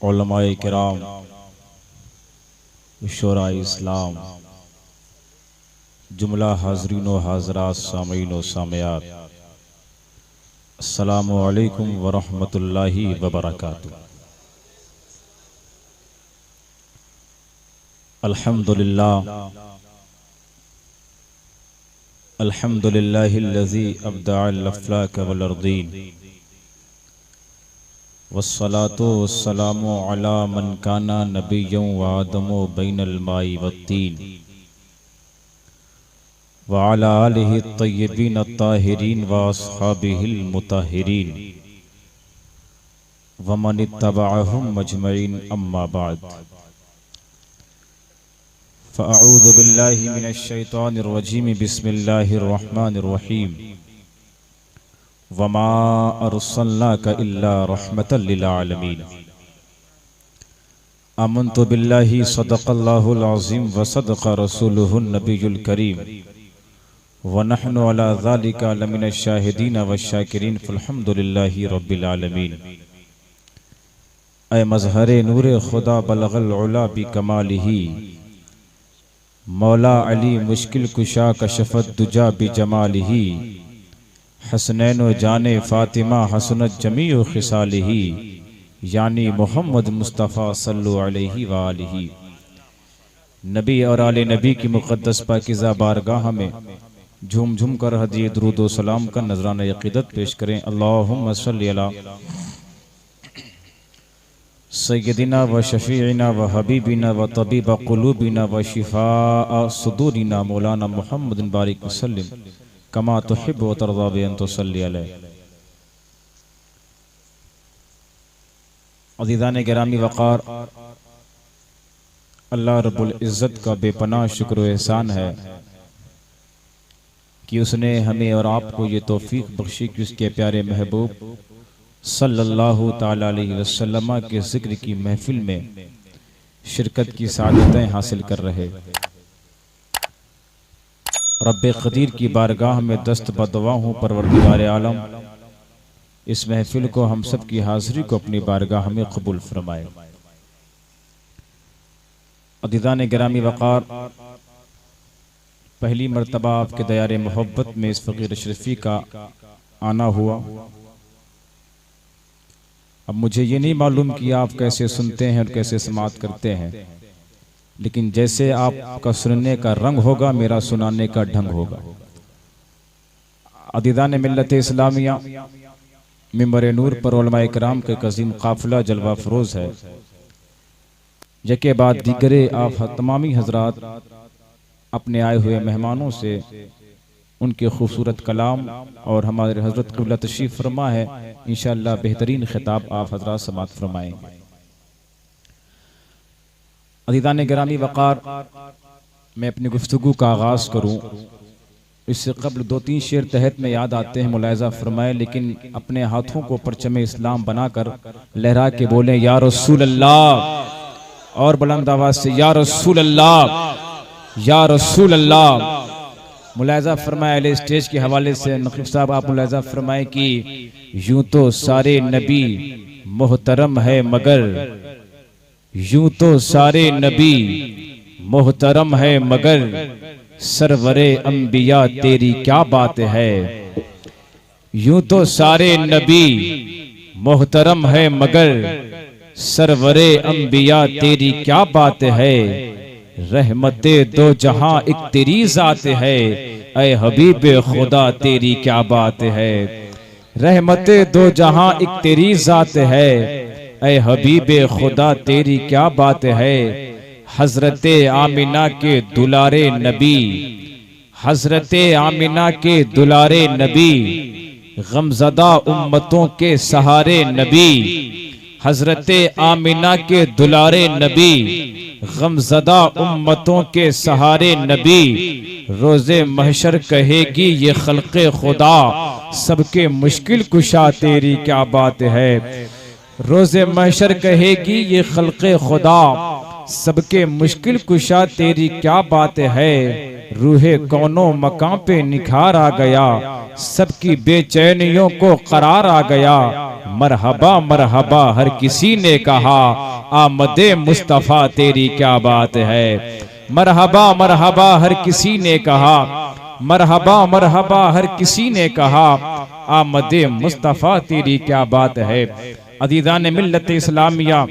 उलमाए किराम, शुराए इस्लाम, जुमला हाज़रीन व हाज़रात, सामीन व सामियात, अस्सलामु अलैकुम व रहमतुल्लाहि व बरकातुहू। अल्हम्दुलिल्लाहिल्लज़ी अब्दअल अफ़लाक वल अर्दीन, वस्सलातु वस्सलामु अला मन काना नबिय्यन व आदमु बैनल माई वत्तीन, व अला आलिहि तय्यबीन अत्ताहिरीन व अस्हाबिहिल मुताहिरीन व मन इत्तबअहुम अजमईन, अम्मा बाद। फ़अऊज़ु बिल्लाहि मिनश शैतानिर रजीम, बिस्मिल्लाहिर रहमानिर रहीम। वमा अर्सलनाका इल्ला रहमतल लिल आलमीन। आमन्तु बिल्लाहि सदक़ल्लाहुल अज़ीम व सदक़ रसूलुहुन नबियुल करीम व नहनु अला ज़ालिका लमिनश शाहिदीन व शाकिरीन, फ़ल्हम्दुलिल्लाहि रब्बिल आलमीन। ऐ मज़हरे नूरे खुदा बलगल उला बि कमालिही, मौला अली मुश्किल कुशा कशफत दुजा बि जमालिही, हसनैनो जाने फ़ातिमा हसनत जमीउ खिसालिही, यानी मोहम्मद मुस्तफ़ा सल्लु अलैहि व आलिही। नबी और आले नबी की मुक़द्दस पाकीज़ा बारगाह में झूम झूम कर हदिये दुरूद व सलाम का नजराना यक़ीदत पेश करें। अल्लाहुम्मा सल्लि अला सय्यदिना व शफ़ीइना व हबीबिना व तबीब क़ुलूबिना व शिफ़ा सुदूरिना मौलाना मुहम्मदिन बारिक वसल्लिम कमा तुहिब्बु व तर्ज़ा बि अन तुसल्ली अलैहि। अज़ीज़ान गिरामी वक़ार, अल्लाह रब्बुल इज़्ज़त का बेपनाह शुक्र व एहसान है कि उसने हमें और आपको ये तौफ़ीक़ बख्शी कि उसके प्यारे महबूब सल्लल्लाहु ताला अलैहि वसल्लम के ज़िक्र की महफिल में शिरकत की सादतें हासिल कर रहे। रब्बे क़दीर की बारगाह में दस्त बदुआ हूँ परवरदिगार आलम, इस महफिल को हम सब की हाज़िरी को अपनी बारगाह में कबूल फरमाए। अज़ीज़ान गिरामी वक़ार, पहली मरतबा आपके दयारे मोहब्बत में इस फ़कीर अशरफ़ी का आना हुआ। अब मुझे ये नहीं मालूम कि आप कैसे सुनते हैं और कैसे समाअत करते हैं, लेकिन जैसे आपका सुनने का रंग होगा मेरा सुनाने का ढंग होगा। अज़ीज़ान मिल्लत इस्लामिया, मिंबर नूर पर उलमाए किराम के कज़ीम काफ़िला जलवा फ़रोज़ है। यके बाद दीगरे आप तमामी हज़रात अपने आए हुए मेहमानों से उनके खूबसूरत कलाम और हमारे हज़रत क़िबला तशरीफ़ फरमा है, इंशाअल्लाह बेहतरीन खिताब आप हज़रात समाअत फरमाएंगे। अज़ीज़ान गिरामी वक़ार, मैं अपनी गुफ्तगू का आगाज़ करूँ इससे कबल दो तीन शेर तहत में याद आते हैं, मुलाहिज़ा फरमाए, लेकिन अपने हाथों को परचम इस्लाम बनाकर लहरा के बोलें या रसूल अल्लाह, और बुलंद आवाज़ से या रसूल अल्लाह, या रसूल अल्लाह। मुलाहिज़ा फरमाए अहले स्टेज के हवाले से नक़ीब साहब आप मुलाहिज़ा फरमाए कि यूं तो सारे नबी मोहतरम है मगर, यूं तो सारे नबी मोहतरम है मगर, सरवरे अंबिया तेरी क्या बात है। यूं तो सारे नबी मोहतरम है मगर, सरवरे अंबिया तेरी क्या बात है। रहमते दो जहां एक तेरी ज़ात है, ऐ हबीब खुदा तेरी क्या बात है। रहमते दो जहां एक तेरी ज़ात है, ऐ हबीब खुदा तेरी क्या बात है। हज़रते आमिना के दुलारे नबी, हज़रते आमिना के दुलारे नबी, गमज़दा उम्मतों के सहारे नबी। हज़रते आमिना के दुलारे नबी, गमज़दा उम्मतों के सहारे नबी। रोज़े महशर कहेगी ये खल्क़े खुदा, सबके मुश्किल कुशा तेरी क्या बात है। रोज़े महशर कहेगी ये खल्क़े खुदा, सबके मुश्किल कुशा तेरी क्या बात है, रूहे कौनो मकाम पे निखार आ गया, सबकी बेचैनियों को करार आ गया। मरहबा मरहबा हर किसी ने कहा, आमदे मुस्तफा तेरी क्या बात है। मरहबा मरहबा हर किसी ने कहा, मरहबा मरहबा हर किसी ने कहा, आमदे मुस्तफा तेरी क्या बात है। अज़ीज़ान मिल्लत इस्लामिया,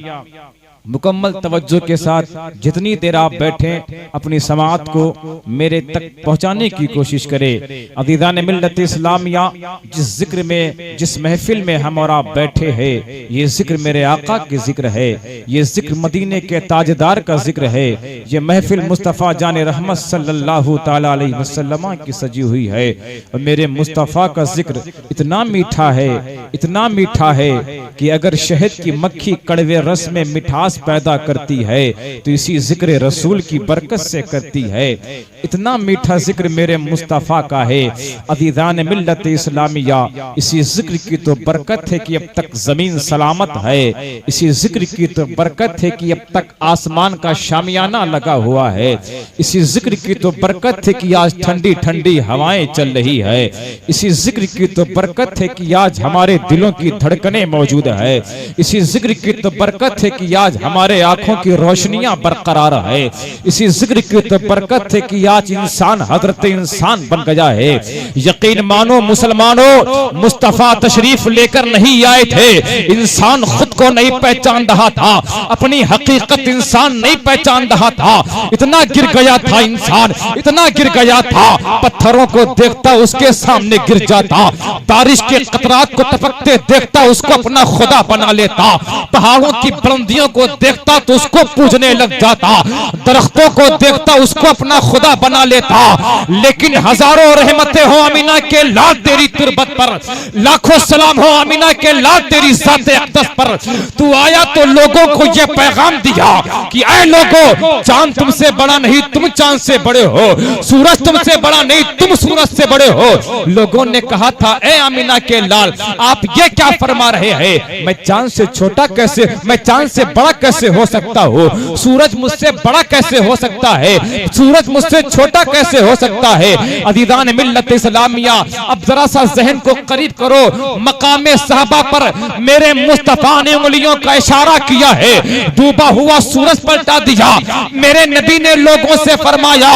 मुकम्मल तवज्जो के साथ जितनी देर आप बैठे अपनी समाअत को मेरे तक पहुंचाने की कोशिश करें। अज़ीज़ान मिल्लत इस्लामिया, जिस जिक्र में, जिस महफिल में हम और आप बैठे हैं, ये जिक्र मेरे आका के जिक्र है, ये जिक्र मदीने के ताजदार का जिक्र है, ये महफिल मुस्तफ़ा जाने रहमत सल्लल्लाहु ताला अलैहि वसल्लम की सजी हुई है। और मेरे मुस्तफ़ा का जिक्र इतना मीठा है, इतना मीठा है कि अगर शहद की मक्खी कड़वे रस में मिठास पैदा करती है तो इसी जिक्र रसूल की बरकत से करती है। इतना मीठा जिक्र मेरे मुस्तफ़ा का है। अज़ीज़ान मिल्लत इस्लामिया, इसी जिक्र की तो बरकत है कि अब तक जमीन सलामत है, इसी जिक्र की तो बरकत है कि अब तक आसमान का शामियाना लगा हुआ है, इसी जिक्र की तो बरकत है कि आज ठंडी ठंडी हवाएं चल रही है, इसी जिक्र की तो बरकत है कि आज हमारे दिलों की धड़कनें मौजूद है, इसी जिक्र की तो बरकत है कि आज हमारे आंखों की रोशनियां बरकरार है, इसी जिक्र की तो बरकत है कि आज इंसान हजरत इंसान बन गया है। यकीन मानो मुसलमानों, मुस्तफा तशरीफ लेकर नहीं आए थे, इंसान खुद को नहीं पहचान रहा था, अपनी हकीकत इंसान नहीं पहचान रहा था। इतना गिर गया था इंसान, इतना गिर गया था, पत्थरों को देखता उसके सामने गिर जाता, बारिश के कतरात को टपकते देखता उसको अपना खुदा बना लेता, पहाड़ों की बुलंदियों को देखता तो उसको पूजने लग जाता, दरख्तों को देखता उसको अपना खुदा बना लेता। लेकिन हजारों रहमतें हो अमीना के लाल तेरी तुरबत पर, लाखों सलाम हो अमीना के लाल तेरी ज़ाते अक़दस पर। तू आया तो लोगों को यह पैगाम दिया कि ऐ लोगों, चांद तुमसे बड़ा नहीं, तुम चांद से बड़े हो, सूरज तुमसे बड़ा नहीं, तुम सूरज से बड़े हो। लोगों ने कहा था, ऐ अमीना के लाल, आप ये क्या फरमा रहे हैं, मैं चांद से छोटा कैसे, मैं चांद से बड़ा कैसे हो सकता हो, सूरज मुझसे बड़ा कैसे हो सकता है, सूरज मुझसे छोटा कैसे हो सकता है। अज़ीज़ान मिल्लत इस्लामिया, अब जरा सा ज़हन को करीब करो, मकामे साहबा पर मेरे मुस्तफ़ा ने उंगलियों का इशारा किया है, डूबा हुआ सूरज पलटा दिया। मेरे नबी ने लोगों से फरमाया,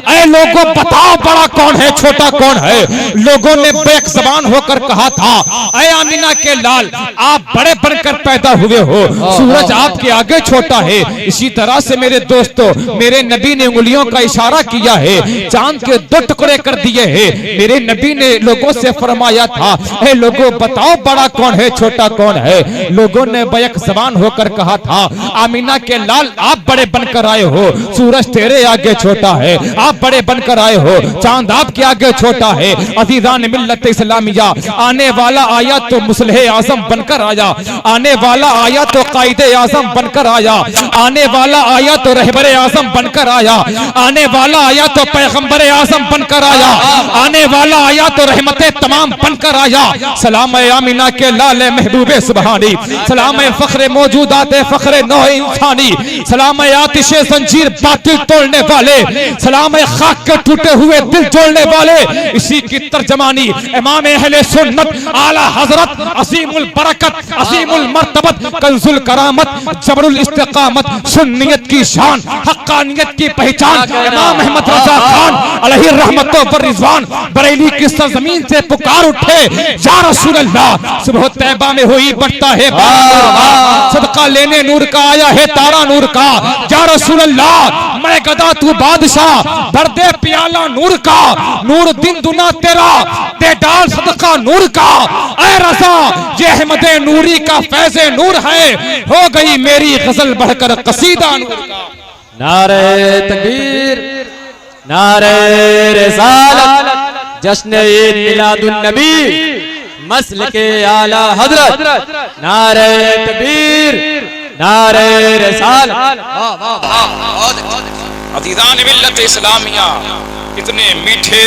ऐ लोगों बताओ बड़ा कौन है, छोटा कौन है। लोगों ने बेज़बान होकर कहा था, ऐ आमिना के लाल, आप बड़े बनकर पैदा हुए हो, सूरज आपके आगे छोटा है। इसी तरह से मेरे दोस्तों, मेरे नबी ने उंगलियों का इशारा किया है, चांद के दो टुकड़े कर दिए हैं। मेरे नबी ने लोगों से फरमाया था, हे लोगों बताओ बड़ा कौन है, छोटा कौन है। लोगों ने बैक ज़बान होकर कहा था, आमिना के लाल आप बड़े बनकर आए हो, सूरज तेरे आगे छोटा है, आप बड़े बनकर आए हो, चांद आपके आगे छोटा है। अज़ीज़ान मिल्लत इस्लामिया, आने वाला आया तो मुसलह आज़म बनकर आया, आने वाला आया तो कायदे आज़म बनकर आया, आने वाला आया तो रहबरे आज़म बनकर आया, आने वाला आया तो पैगंबरे आज़म बनकर आया, आने वाला आया तो रहमतें तमाम बनकर आया। सलाम आमिना के लाल महबूबे सुबहानी, सलाम फख्रे मौजूदात फख्रे नौ इंसानी, सलाम आतिशे जंजीर बातिल तोड़ने वाले, सलाम खाक के टूटे हुए दिल जोड़ने वाले। इसी की तर्जमानी इमाम अहले सुन्नत आला हजरत असीमुल बरकत, असीमुल मर्तबत, कंजुल करामत, जबरुल इस्तिकामत, सुन्नियत की शान, हक्कानियत की पहचान, इमाम अहमद रजा खान अलैहि रहमतो व रिज़वान बरेली की सरजमीन से पुकार उठे, या रसूल अल्लाह, सुबह तैबा में हुई बढ़ता है सदका लेने नूर का आया है तारा नूर का। या रसूल अल्लाह, मैं गदा तू बादशाह, भर दे प्याला नूर का, नूर दिन दुना तेरा, दे डाल सदका नूर का। ऐ रज़ा, ये अहमदे नूरी का फैज़े नूर है, हो गई मेरी गजल बढ़कर कसीदा नूर का। नारे तकबीर, नारे रिसालत, जश्न ईद मिलादुन नबी, मसलके आला हजरत, नारे तकबीर, नारे रिसालत। अज़ीज़ान मिल्लत इस्लामिया, इतने मीठे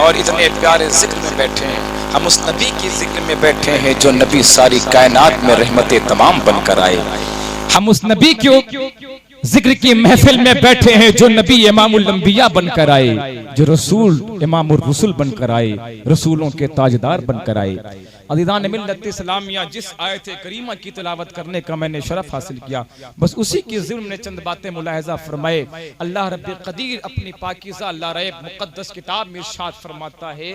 और इतने प्यारे जिक्र में बैठे हैं, हम उस नबी की जिक्र में बैठे हैं जो नबी सारी कायनात में रहमतें तमाम बनकर आए। हम उस नबी की जिक्र की महफिल में बैठे हैं जो नबी इमामुल अंबिया बनकर आए, जो रसूल इमामुर रसूल बनकर आए, रसूलों के ताजदार बनकर आए। अज़ीज़ान मिल्लत इस्लामिया, जिस आयत करीमा की तिलावत करने का मैंने शरफ हासिल किया, बस उसी की ज़िम्न में चंद बातें मुलाहिज़ा फरमाए। अल्लाह रब्बे क़दीर अपनी पाकीज़ा लारैब मुक़द्दस किताब में इरशाद फरमाता है,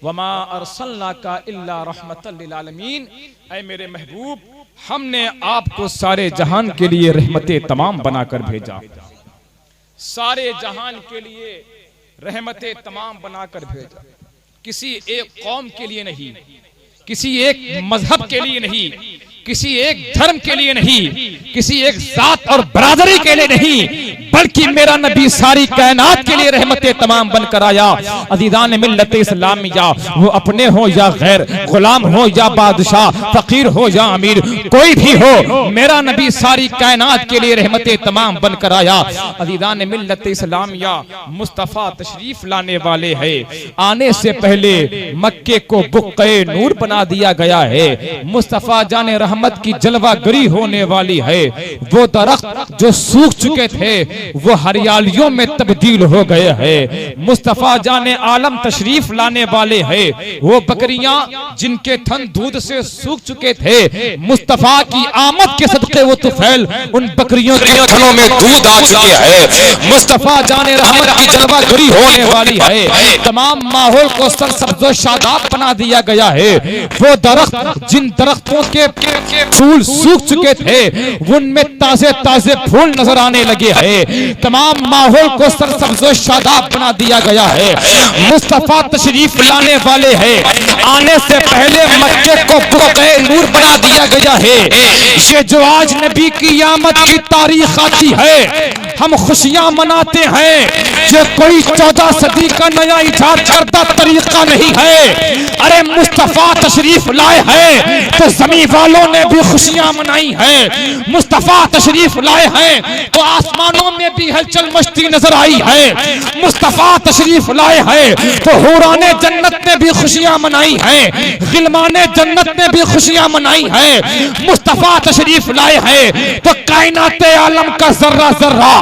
वमा अरसलनाका इल्ला रहमतल लिल आलमीन, ऐ मेरे महबूब, हमने आपको सारे जहान के लिए रहमते तमाम बनाकर भेजा। सारे जहान के लिए रहमते तमाम बनाकर भेजा, किसी एक कौम के लिए नहीं, किसी एक मजहब के लिए नहीं, किसी एक धर्म के लिए नहीं, किसी एक जात और बरादरी के लिए नहीं, बल्कि मेरा नबी सारी कायनात के लिए रहमते तमाम बनकर आया। अज़ीज़ान मिल्लत इस्लामिया, वो अपने हो या गैर, गुलाम हो या बादशाह, फकीर हो या अमीर, कोई भी हो, मेरा नबी सारी कायनात के लिए रहमते तमाम बनकर आया। अज़ीज़ान मिल्लत इस्लामिया, मुस्तफ़ा तशरीफ लाने वाले हैं। आने से पहले मक्के को बुक़्क़े नूर बना दिया गया है। मुस्तफ़ा जाने रहमत की जलवागरी होने वाली है। वो दरख्त जो सूख चुके थे वो हरियालियों में तब्दील हो गए हैं। मुस्तफ़ा जाने आलम तशरीफ लाने वाले हैं। वो बकरियां जिनके थन दूध से सूख चुके थे, मुस्तफ़ा की आमद के सदक़े वो तुफैल उन बकरियों के थनों में दूध आ चुके हैं। मुस्तफ़ा जाने रहमत की जलवागरी होने वाली है। तमाम माहौल को सरसब्ज़ शादाब बना दिया गया है। वो दरख्त जिन दरख्तों के फूल सूख चुके थे उनमें ताजे ताजे फूल नजर आने लगे हैं। तमाम माहौल को सरसब्ज़ शादाब बना दिया गया है। मुस्तफ़ा तशरीफ लाने वाले हैं। आने से पहले मक्के को बुक़्क़े नूर बना दिया गया है। ये जो आज नबी की आमद की तारीख आती है, हम खुशियां मनाते हैं। ये कोई 14 सदी का नया इजाद करता तरीका नहीं है। अरे मुस्तफ़ा तशरीफ लाए हैं तो ज़मीन वालों ने भी खुशियां मनाई है। मुस्तफ़ा तशरीफ लाए हैं तो आसमानों में भी हलचल मचती नजर आई है। मुस्तफ़ा तशरीफ लाए हैं तो हुराने जन्नत ने भी खुशियां मनाई है। गिलमाने जन्नत ने भी खुशियां मनाई है। मुस्तफ़ा तशरीफ लाए हैं तो कायनाते आलम का जर्रा जर्रा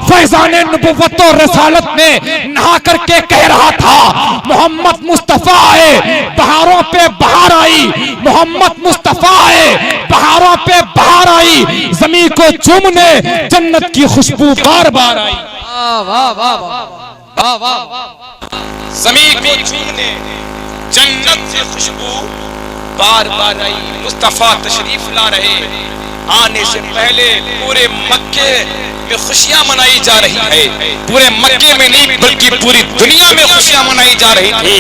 फैज़ाने नबुव्वत और रसालत में नहा करके कह रहा था, मोहम्मद मुस्तफ़ा आए, बहारों पे बहार आई। मोहम्मद मुस्तफ़ा आए, बहारों पे बहार आई। ज़मीन को चूमने जन्नत की खुशबू बार बार आई। वाह वाह वाह वाह वाह। ज़मीन को चूमने जन्नत से खुशबू बार बार आई। मुस्तफ़ा तशरीफ ला रहे, आने से पहले पूरे मक्के में खुशियां मनाई जा रही है। पूरे मक्के में नहीं बल्कि पूरी दुनिया में खुशियां मनाई जा रही थी।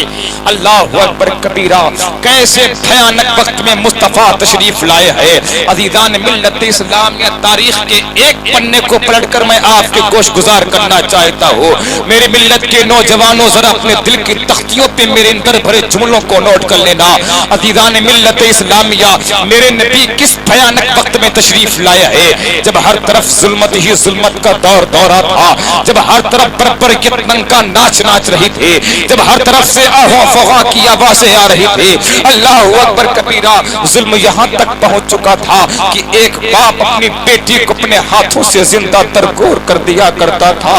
अल्लाहु अकबर कबीरा, कैसे भयानक वक्त में मुस्तफ़ा तशरीफ लाए हैं। अज़ीज़ान मिल्लत इस्लामिया, तारीख के एक पन्ने को पलटकर मैं आपके गोश गुजार करना चाहता हूँ। मेरी मिल्लत के नौजवानों, जरा अपने दिल की तख्तियों पे मेरे अंदर भरे जुमलों को नोट कर लेना। अज़ीज़ान मिल्लत इस्लामिया, मेरे नबी किस भयानक वक्त में तशरीफ लाया है, जब हर तरफ जुल्मत ही जुल्मत का दौर दौरा था, जब हर तरफ बरबर के का नाच नाच रही थी, जब हर तरफ से आहो फगा की आवाजें आ रही थी। अल्लाहु अकबर कबीरा, जुल्म यहाँ तक पहुंच चुका था कि एक बाप अपनी बेटी को अपने हाथों से जिंदा तरगोर कर दिया करता था।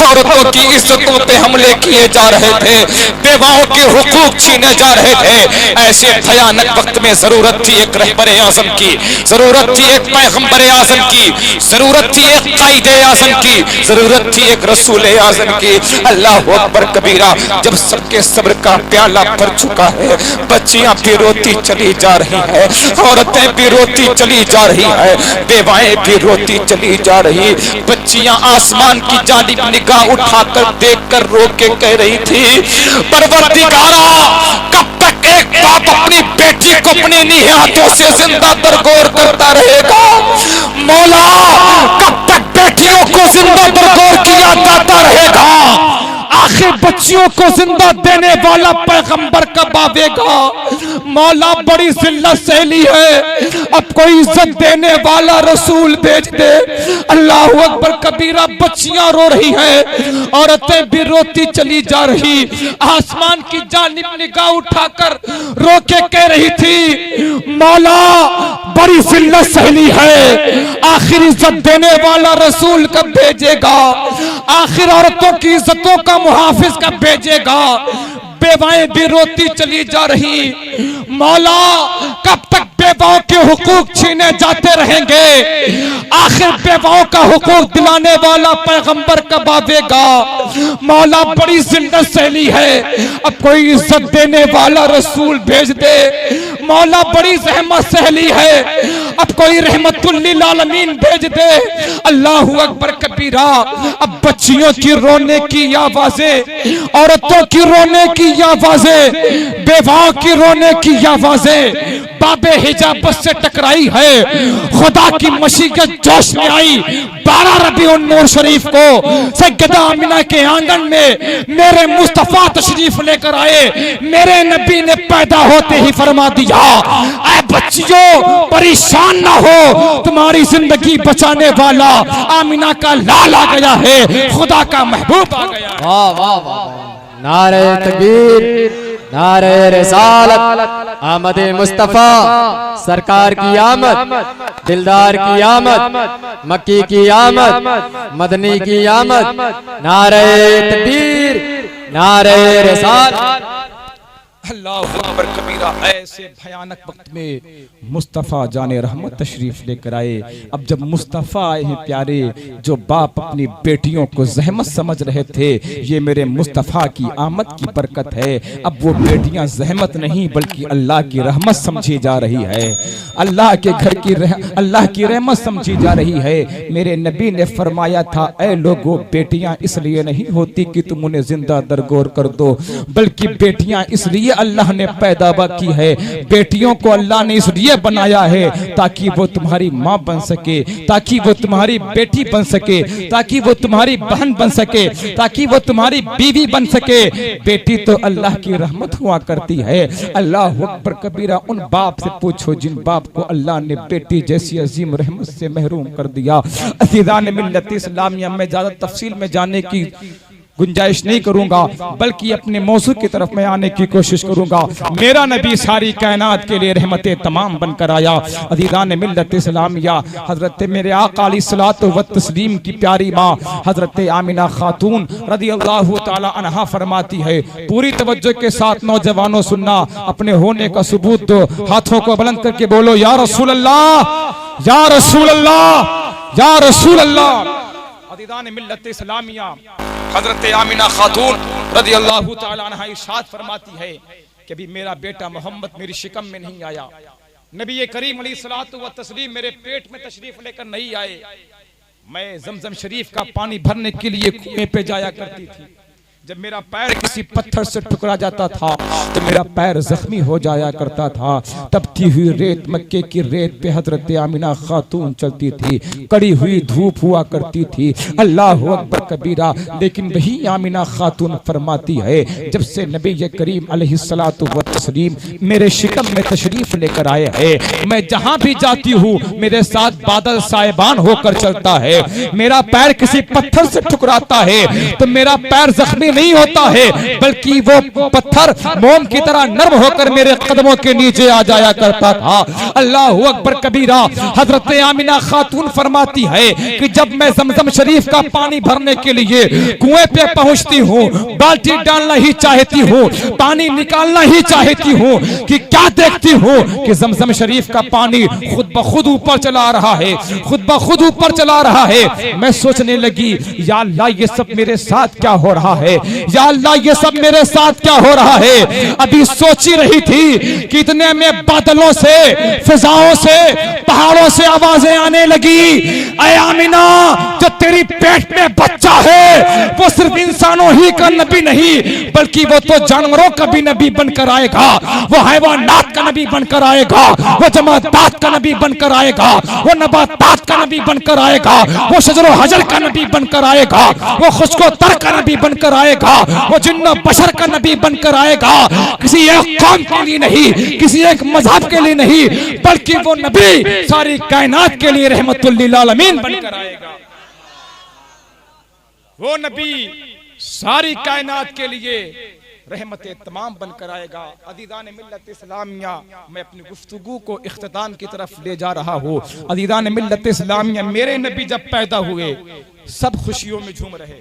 औरतों की इज्जतों पे हमले किए जा रहे थे, बेवाओं के हुकूक छीने जा रहे थे। ऐसे भयानक वक्त में जरूरत थी एक रहबर आज़म की, जरूरत थी एक पैगंबर आज़म की, जरूरत थी एक कायदे आज़म की, जरूरत थी एक रसूल आज़म की। अल्लाहु अकबर कबीरा, जब सबके सब्र का प्याला भर चुका है, बच्चियां भी रोती चली जा रही है, औरतें भी रोती चली जा रही है, बेवाएं भी रोती चली जा रही। बच्चियां आसमान की जानिब निगाह उठाकर देखकर रो के कह रही थी, परवरदिगारा, कब तक एक बाप अपनी बेटी को अपने निहातों से जिंदा दरगोर करता रहेगा? मौला, कब तक बेटियों को जिंदा दरगोर किया जाता रहेगा? आखिर बच्चियों को जिंदा देने वाला पैगंबर कब आवेगा? मौला, बड़ी जिल्लत सहली है, अब कोई इज्जत देने वाला रसूल भेज दे। अल्लाहु अकबर कबीरा, बच्चियां रो रही हैं, औरतें भी रोती चली जा रही। आसमान की जानिब निगाह उठाकर रो के कह रही थी, मौला, बड़ी जिल्लत सहली है, आखिर इज्जत देने वाला रसूल कब भेजेगा, आखिर औरतों की इज्जतों का मुहाफिज कब भेजेगा। बेवाएं भी रोती चली जा रही, मौला कब तक बेवाओं के हुकूक छीने जाते रहेंगे, आखिर बेवाओं का हुकूक दिलाने वाला पैगंबर कब आवेगा। मौला बड़ी जिल्लत सहली है, अब कोई इज्जत देने वाला रसूल भेज दे। मौला बड़ी ज़हमत सहली है, अब कोई रहमतुल लिल आलमीन भेज दे। अल्लाहु अकबर कबीरा। अब बच्चियों की रोने की आवाजें, औरतों की रोने की आवाजें, बेवाओं की रोने की आवाजें बाबे हिजाब बस से टकराई है। खुदा की मशीकत जोश में आई। 12 रबीउन नूर शरीफ को सैयदा आमिना के आंगन में मेरे मुस्तफा तशरीफ लेकर आए। मेरे नबी ने पैदा होते ही फरमा दिया, ऐ बच्चियों परेशान ना हो, तुम्हारी जिंदगी बचाने वाला आमिना का लाल आ गया है, खुदा का महबूब आ गया। वाह वाह वाह, नारे तकबीर, नारे रिसालत, आमद मुस्तफा सरकार की आमद, दिलदार की आमद, मक्की की आमद, मदनी की आमद। नारे तकबीर, नारे रिसालत। अल्लाहु अकबर कबीरा। ऐसे भयानक वक्त में मुस्तफ़ा जाने रहमत तशरीफ लेकर आए। अब जब मुस्तफ़ा आए हैं प्यारे, जो बाप अपनी बेटियों को जहमत समझ रहे थे, ये मेरे मुस्तफ़ा की आमद की बरकत है। अब वो बेटियां जहमत नहीं बल्कि अल्लाह की रहमत समझी जा रही है, अल्लाह के घर की अल्लाह की रहमत समझी जा रही है। मेरे नबी ने फरमाया था, ऐ लोगों, बेटियां इसलिए नहीं होती कि तुम उन्हें जिंदा दरगोर कर दो, बल्कि बेटियां इसलिए अल्लाह ने पैदा की है, बेटियों को अल्लाह ने इसलिए बनाया है ताकि वो तुम्हारी माँ बन सके, ताकि वो तुम्हारी बेटी बन सके, ताकि वो तुम्हारी बहन बन सके, ताकि वो तुम्हारी बीवी बन सके। बेटी तो अल्लाह की रहमत हुआ करती है। अल्लाह अकबर कबीरा। उन बाप से पूछो जिन बाप को अल्लाह ने बेटी जैसी अजीम रहमत से महरूम कर दिया। अज़ीज़ान मिल्लत इस्लामिया में ज्यादा तफसील में जाने की गुंजाइश नहीं करूंगा, बल्कि अपने मौजू की तरफ में आने की कोशिश करूंगा। मेरा नबी सारी कायनात के लिए रहमतें तमाम बनकर आया। अज़ीज़ान मिल्लत इस्लामिया, हजरत मेरे आका अलैहिस्सलातु व तस्लीम की प्यारी माँ हजरत आमिना खातून रज़ियल्लाहु ताला अन्हा फरमाती है, पूरी तवज्जो के साथ नौजवानों सुनना, अपने होने का सबूत दो, हाथों को बुलंद करके बोलो या रसूल अल्लाह, या रसूल अल्लाह, या रसूल अल्लाह। अज़ीज़ान मिल्लत इस्लामिया, हजरत आमिना खातून रज़ियल्लाहु ताला अन्हा इरशाद फरमाती है कि अभी मेरा बेटा मोहम्मद मेरी शिकम में नहीं आया, नबी करीम अलैहिस्सलातु व तस्लीम मेरे पेट में तशरीफ लेकर नहीं आए। मैं जमजम शरीफ का पानी भरने के लिए कुएं पे जाया करती थी। जब मेरा पैर किसी पत्थर से टुकरा जाता था तो मेरा पैर जख्मी हो जाया करता था। तपती हुई रेत, मक्के की रेत पे हजरत आमिना खातून चलती थी, कड़ी हुई धूप हुआ करती थी। अल्लाह अकबर कबीरा। लेकिन वही आमिना खातून फरमाती है, जब से नबी करीम अलैहिस्सलातु व तस्लीम मेरे शिकम में तशरीफ लेकर आए हैं, मैं जहां भी जाती हूँ मेरे साथ बादल साहिबान होकर चलता है। मेरा पैर किसी पत्थर से टुकराता है तो मेरा पैर जख्मी नहीं होता है, बल्कि वो पत्थर मोम की तरह नर्म होकर मेरे कदमों के नीचे आ जाया करता था। अल्लाह अकबर कबीरा। हजरत आमिना खातून फरमाती है कि जब मैं जमजम शरीफ का पानी भरने के लिए कुएं पे पहुंचती हूँ, बाल्टी डालना ही चाहती हूँ, पानी निकालना ही चाहती हूँ, कि क्या देखती हूँ कि जमजम शरीफ का पानी खुद ब खुद ऊपर चला रहा है, खुद ब खुद ऊपर चला रहा है। मैं सोचने लगी, या अल्लाह ये सब मेरे साथ क्या हो रहा है, या अल्लाह ये सब मेरे साथ क्या हो रहा है। अभी सोच ही रही थी कि इतने में बादलों से, फिजाओं से, पहाड़ों से आवाजें आने लगी, ऐ आमिना, जो तेरी पेट में बच्चा है वो सिर्फ इंसानों ही का नबी नहीं, बल्कि वो तो जानवरों का भी नबी बनकर आएगा, वो हैवानात का नबी बनकर आएगा, वो जमादात का नबी बनकर आएगा, वो नबातात का नबी बनकर आएगा, वो शजरो हजर का नबी बनकर आएगा, वो खुशको तर का नबी बनकर आएगा, वो जिन्नो बशर का नबी बनकर आएगा। किसी एक कौम के लिए नहीं, किसी एक मजहब के लिए नहीं, बल्कि वो नबी सारी कायनात के लिए रहमतुल लिल आलमीन बनकर आएगा। वो नबी सारी कायनात के लिए रहमत तमाम बनकर आएगा। अज़ीज़ान मिल्लत इस्लामिया, मैं अपनी गुफ्तगू को इख्तिताम की तरफ ले जा रहा हूँ। अज़ीज़ान मिल्लत इस्लामिया, मेरे नबी जब पैदा हुए सब खुशियों में झूम रहे।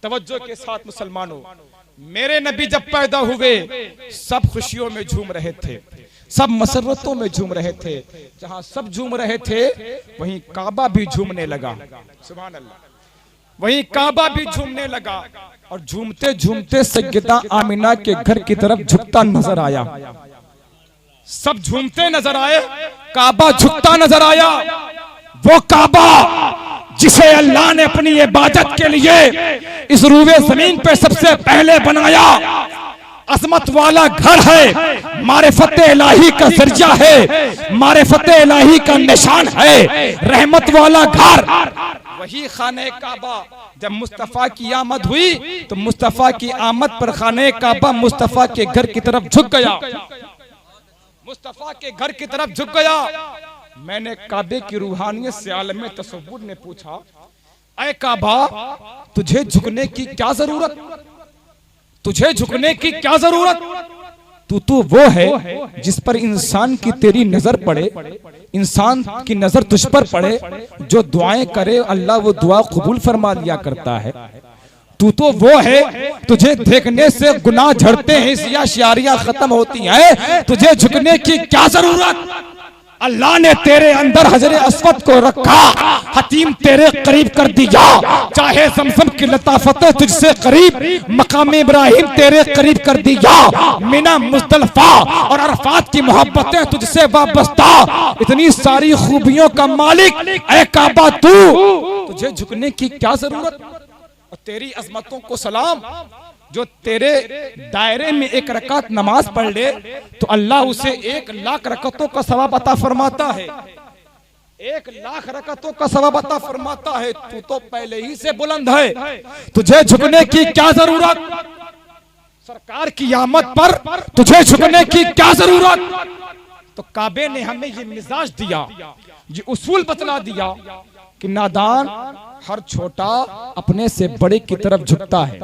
तवज्जो के साथ मुसलमानों, मेरे नबी जब पैदा हुए सब खुशियों में झूम रहे थे, सब मसरतों में झूम रहे थे। जहां सब झूम रहे थे वहीं काबा भी झूमने लगा। सुभान अल्लाह, वहीं काबा भी झूमने लगा और झूमते झूमते सैयदा आमिना के घर की तरफ झुकता नजर आया। सब झूमते नजर आए, काबा झुकता नजर आया। वो काबा जिसे अल्लाह ने अपनी इबादत के लिए इस रूए जमीन पे सबसे पहले बनाया, अजमत वाला घर है, मारिफत इलाही का जरिया है, मारिफत इलाही का निशान है, रहमत वाला घर, वही खाने काबा। जब मुस्तफा की आमद हुई तो मुस्तफा की आमद पर खाने काबा मुस्तफा के घर की तरफ झुक गया, मुस्तफा के घर की तरफ झुक गया। मैंने काबे की रूहानियत से आलम तसव्वुर ने पूछा, ऐ काबा तुझे झुकने की क्या जरूरत, तुझे झुकने की क्या जरूरत? तू तो वो है जिस पर इंसान की तेरी नजर पड़े, इंसान की नजर तुझ पर पड़े, जो दुआएं करे अल्लाह वो दुआ कबूल फरमा लिया करता है। तू तो वो है, तुझे देखने से गुनाह झड़ते हैं, इसलिए शायरियां खत्म होती हैं। तुझे झुकने की क्या जरूरत? अल्लाह ने तेरे अंदर हजरे अस्वद को रखा, हतीम तेरे करीब कर दिया। चाहे ज़मज़म की लताफतें तुझसे करीब, मकाम इब्राहिम तेरे करीब कर दिया। मिना मुज़दलिफ़ा और अरफात की मोहब्बतें तुझसे वाबस्ता। इतनी सारी खूबियों का मालिक ऐ काबा तू, तुझे झुकने की क्या जरूरत? और तेरी अजमतों को सलाम, जो तेरे दायरे में एक रकात नमाज पढ़ ले तो अल्लाह उसे 1,00,000 रकातों का सवाब अता फरमाता है, 1,00,000 रकातों का सवाब अता फरमाता है। तू तो पहले ही से बुलंद है, तुझे झुकने की क्या जरूरत? सरकार की आमद पर तुझे झुकने की क्या जरूरत? तो काबे ने हमें ये मिजाज दिया, ये उसूल बतला दिया कि नादान हर छोटा अपने से बड़े की तरफ झुकता है,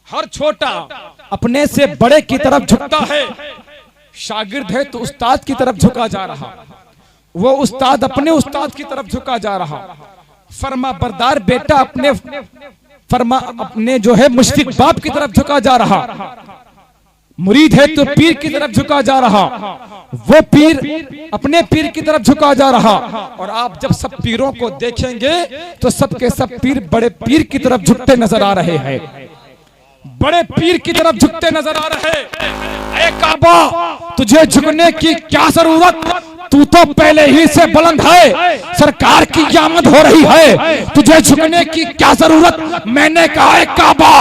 हर छोटा अपने से बड़े की तरफ झुकता है। शागिर्द है तो उस्ताद की तरफ झुका जा रहा, वो उस्ताद अपने उस्ताद की तरफ झुका जा रहा। फरमा बरदार बेटा अपने जो है मुश्फिक बाप की तरफ झुका जा रहा। मुरीद है तो पीर की तरफ झुका जा रहा, वो पीर अपने पीर की तरफ झुका जा रहा। और आप जब सब पीरों को देखेंगे तो सबके सब पीर बड़े पीर की तरफ झुकते नजर आ रहे हैं, बड़े पीर की तरफ झुकते नजर आ रहे हैं। ऐ काबा तुझे झुकने की क्या जरूरत? तू तो पहले ही से बुलंद है, सरकार की आमद हो रही है, तुझे झुकने की क्या जरूरत? मैंने कहा है काबा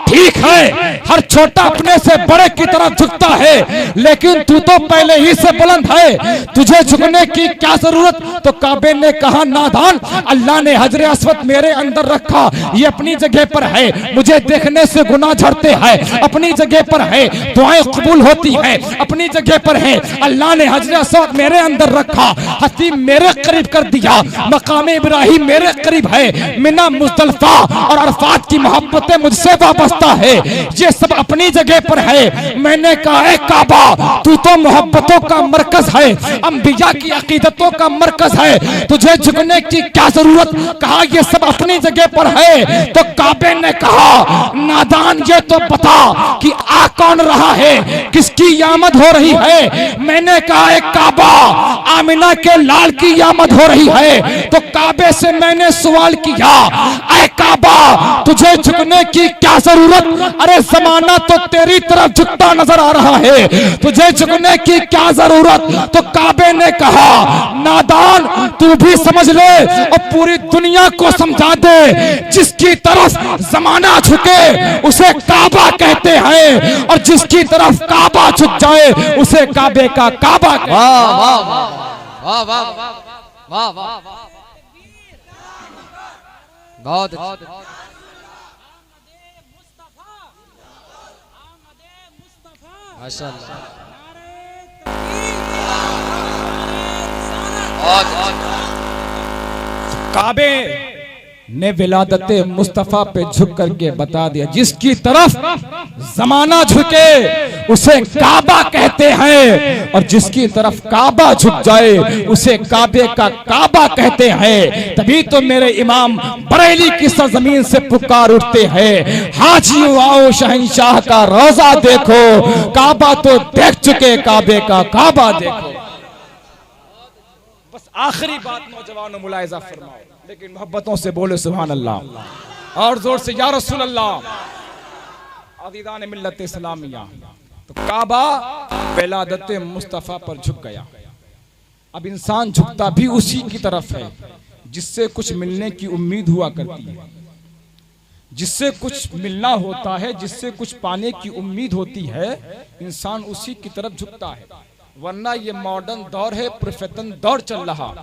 ठीक है, हर छोटा अपने से बड़े की तरफ झुकता है, लेकिन तू तो पहले ही से बुलंद है, तुझे झुकने की क्या जरूरत? तो काबे ने कहा नादान, अल्लाह ने हजरे अस्वद मेरे अंदर रखा, ये अपनी जगह पर है, मुझे देखने से गुनाह झड़ते हैं, अपनी जगह पर है, दुआएं कबूल होती हैं, अपनी जगह पर है। अल्लाह ने हजरे अस्वद मेरे अंदर रखा, हतीम मेरे करीब कर दिया, मकाम इब्राहिम मेरे करीब है, मिना मुज़दलिफ़ा और अरफात की मोहब्बतें मुझसे वाबस्ता है, ये सब अपनी जगह पर है। मैंने कहा है काबा तू तो मोहब्बतों का मरकज है, अंबिया की अकीदतों का मरकज है, तुझे झुकने की क्या जरूरत? कहा ये सब अपनी जगह पर है। तो काबे ने कहा नादान ये तो बता कि आ कौन रहा है, किसकी आमद हो रही है? मैंने कहा है काबा आमिना के लाल की आमद हो रही है। तो काबे से मैंने सवाल किया, ऐ काबा तुझे झुकने की क्या जरूरत? अरे जमाना तो तेरी तरफ झुकता नजर आ रहा है, तुझे झुकने की क्या जरूरत? तो काबे ने कहा नादान तू भी समझ ले और पूरी दुनिया को समझा दे, जिसकी तरफ जमाना झुके उसे काबा कहते हैं, और जिसकी तरफ काबा झुक जाए उसे काबे का काबा कहते हैं। वाह वाह वाह वाह, बहुत माशाअल्लाह, काबे ने विलादत मुस्तफ़ा पे झुक करके बता दिया, जिसकी तरफ जमाना झुके उसे काबा कहते हैं, और जिसकी तरफ काबा झुक जाए उसे काबे का काबा कहते हैं। तभी तो मेरे इमाम बरेली की सरजमीन से पुकार उठते हैं, हाजियो आओ शहंशाह का रोजा देखो, काबा तो देख चुके, काबे का काबा देखो। बस आखिरी बात नौजवानों मुलाहिजा फरमाओ, लेकिन मोहब्बतों से बोले सुभान अल्लाह, और जोर से या रसूल अल्लाह। अज़ीज़ान मिल्लत इस्लामिया, तो काबा विलादत मुस्तफ़ा पर झुक गया। अब इंसान झुकता भी उसी की तरफ है जिससे कुछ मिलने की उम्मीद हुआ करती है, जिससे कुछ मिलना होता है, जिससे कुछ पाने की उम्मीद होती है, इंसान उसी की तरफ झुकता है। वरना ये मॉडर्न दौर है, प्रोफेशन दौर चल रहा,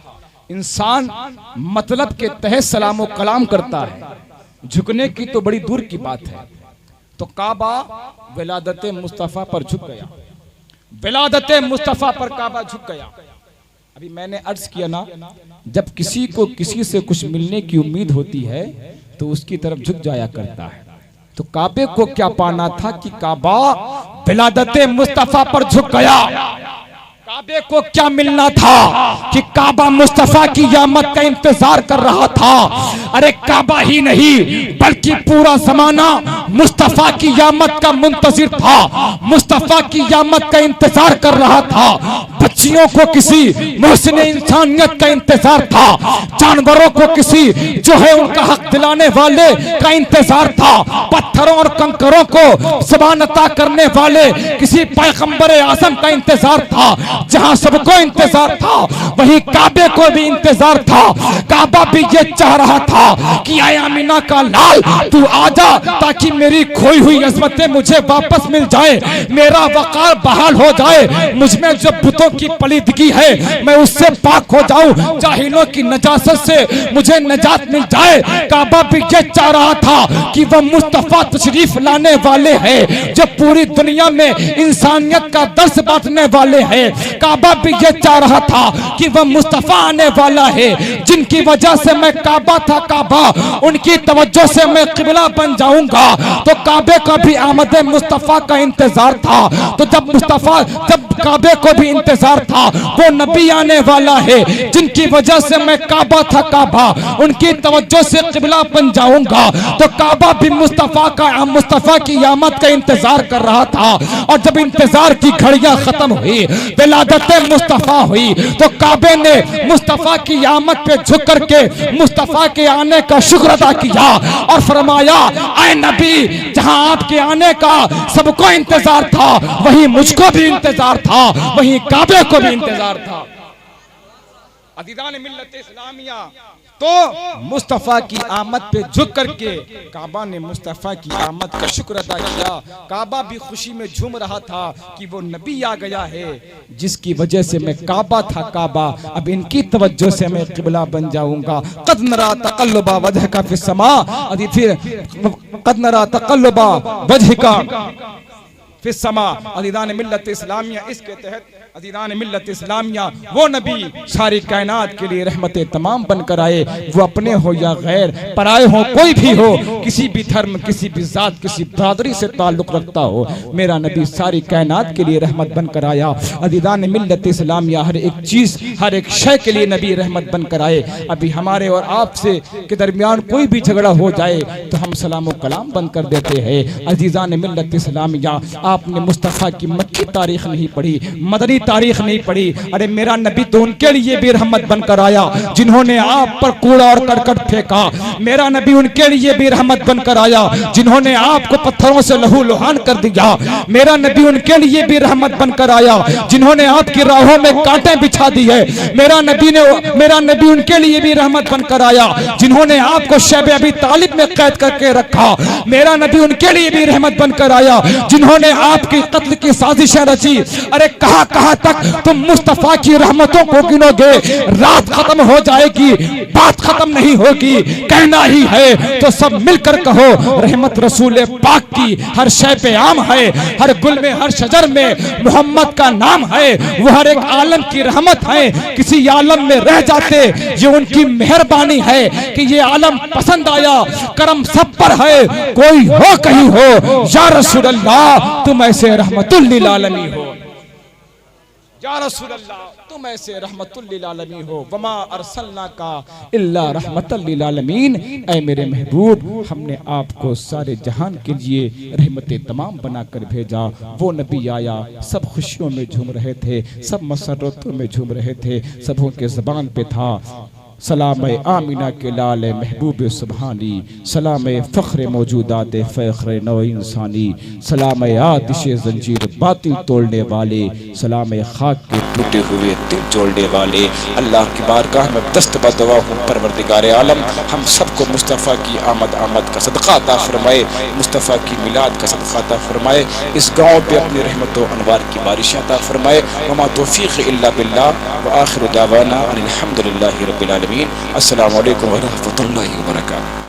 इंसान मतलब के तहत सलाम कलाम करता है, झुकने की तो बड़ी दूर की बात है। तो काबा विलादत मुस्तफ़ा पर झुक गया, विलादत मुस्तफ़ा पर काबा झुक गया। अभी मैंने अर्ज किया ना, जब किसी को किसी से कुछ मिलने की उम्मीद होती है तो उसकी तरफ झुक जाया करता है। तो काबे को क्या पाना था कि काबा विलादत मुस्तफ़ा पर झुक गया। काबे को क्या मिलना था कि काबा मुस्तफ़ा की यामत का इंतजार कर रहा था। अरे काबा ही नहीं बल्कि पूरा जमाना मुस्तफ़ा की यामत का मुंतजिर था, मुस्तफ़ा की यामत का इंतजार कर रहा था। बच्चियों को किसी मुहसिन इंसानियत का इंतजार था, जानवरों को किसी जो है उनका हक दिलाने वाले का इंतजार था, पत्थरों और कंकरों को ज़बान अता करने वाले किसी पैगंबर आज़म का इंतजार था। जहां सबको इंतजार था वहीं काबे को भी इंतजार था। काबा भी ये चाह रहा था कि आय आमिना का लाल तू आजा, ताकि मेरी खोई हुई अज़मतें मुझे वापस मिल जाए, मेरा वकार बहाल हो जाए, मुझमें जो बुतों की पलीदगी है मैं उससे पाक हो जाऊं, जाहिलों की नजासत से मुझे नजात मिल जाए। काबा भी ये चाह रहा था कि वह मुस्तफ़ा तशरीफ लाने वाले हैं जो पूरी दुनिया में इंसानियत का दर्स बांटने वाले हैं। काबा भी ये चाह रहा था कि वह मुस्तफ़ा आने वाला है जिनकी वजह से मैं काबा था, काबा उनकी तवज्जो से मैं किबला बन जाऊंगा। तो काबे का भी आमद मुस्तफ़ा का इंतजार था। तो जब काबे को भी इंतजार था, वो नबी आने वाला है जिनकी वजह से मैं काबा था, काबा उनकी तवज्जो से किबला बन जाऊंगा। तो काबा भी मुस्तफ़ा की आमद का इंतजार कर रहा था। और जब इंतजार की घड़ियां खत्म हुई, विलादत मुस्तफ़ा हुई, तो काबे ने मुस्तफ़ा की आमद पे झुक करके मुस्तफ़ा के आने का शुक्र अदा किया और फरमाया, ऐ नबी, जहां आपके आने का सबको इंतजार था वहीं मुझको भी इंतजार था, वहीं काबे को भी इंतजार था। अज़ीज़ान मिल्लत इस्लामिया, तो मुस्तफ़ा की आमद पे झुक करके काबा ने मुस्तफ़ा की आमद का शुक्र अदा किया। काबा भी खुशी में झूम रहा था कि वो नबी आ गया है जिसकी वजह से मैं काबा था, काबा अब इनकी तवज्जो से मैं किबला बन जाऊंगा। क़द नरा तक़ल्लुबा वजहका फ़िस्समा, फिर क़द नरा तक़ल्लुबा वजहका फ़िस्समा। अज़ीज़ान मिल्लत इस्लामिया, इसके तहत अज़ीज़ान मिल्लत इस्लामिया वो नबी सारी कायनात के लिए रहमत तमाम बनकर आए। वो अपने हो या गैर, पराए हो, कोई भी हो, किसी भी धर्म, किसी भी जात, किसी बरादरी से ताल्लुक़ रखता हो, मेरा नबी सारी कायनात के लिए रहमत बनकर आया। अज़ीज़ान मिल्लत इस्लामिया, हर एक चीज़, हर एक शय के लिए नबी रहमत बनकर आए। अभी हमारे और आपसे के दरमियान कोई भी झगड़ा हो जाए तो हम सलाम कलाम बंद कर देते हैं। अज़ीज़ान मिल्लत इस्लामिया, आपने मुस्तफ़ा की मक्की तारीख नहीं पढ़ी, मदनी तारीख नहीं पढ़ी। अरे मेरा नबी तो उनके लिए भी रहमत बनकर आया जिन्होंने आप पर कूड़ा और करकट फेंका। मेरा नबी उनके लिए भी रहमत बनकर आया जिन्होंने आपको पत्थरों से लहू लुहान कर दिया। मेरा नबी उनके लिए भी रहमत बनकर आया जिन्होंने आपकी राहों में कांटे बिछा दी है। मेरा नबी उनके लिए भी रहमत बनकर आया जिन्होंने आपको शैब अबी तालिब में कैद करके रखा। मेरा नबी उनके लिए भी रहमत बनकर आया जिन्होंने आपकी कत्ल की साजिशें रची। अरे कहां कहां तक तुम मुस्तफा की रहमतों को गिनोगे? रात खत्म हो जाएगी, बात खत्म नहीं होगी, कहना ही है तो सब मिलकर कहो रहमत रसूल पाक की हर शय पे आम है, हर गुल में हर शजर में मोहम्मद का नाम है। वो हर एक आलम की रहमत है, किसी आलम में रह जाते ये उनकी मेहरबानी है कि ये आलम पसंद आया। करम सब पर है, कोई हो कहीं हो, या रसूल अल्लाह तुम ऐसे रहमतुल लिल आलमीन हो, या रसूल अल्लाह तुम ऐसे रहमतुल लिल आलमीन हो। वमा अरसलना का इल्ला रहमतुल लिल आलमीन। ऐ मेरे महबूब, हमने आपको सारे जहान के लिए रहमतें तमाम बनाकर भेजा। वो नबी आया, सब खुशियों में झूम रहे थे, सब मसरतों में झूम रहे थे, सबों के ज़बान पे था सलाम आमिना के लाल महबूब सुबहानी, सलाम फ़ख्र मौजूदात फ़ख्र नौ इंसानी, सलाम आतिश जंजीर बातिल तोड़ने वाले, सलाम खाक के टूटे हुए दिल जोड़ने वाले। अल्लाह की बारगाह में दस्त बदवा हूँ परवरदिगार आलम, हम सबको मुस्तफ़ा की आमद का सदक़ा अता फरमाए, मुस्तफ़ा की मिलाद का सदक़ा अता फरमाए। इस गाँव पे अपनी रहमतों अनवार की बारिश अता फरमाए। वमा तौफ़ीक़ इल्ला बिल्लाह व आखिर दावाना अनिल हम्दुलिल्लाहि रब्बिल आलमीन। अस्सलामु अलैकुम व रहमतुल्लाहि व बरकातुहू।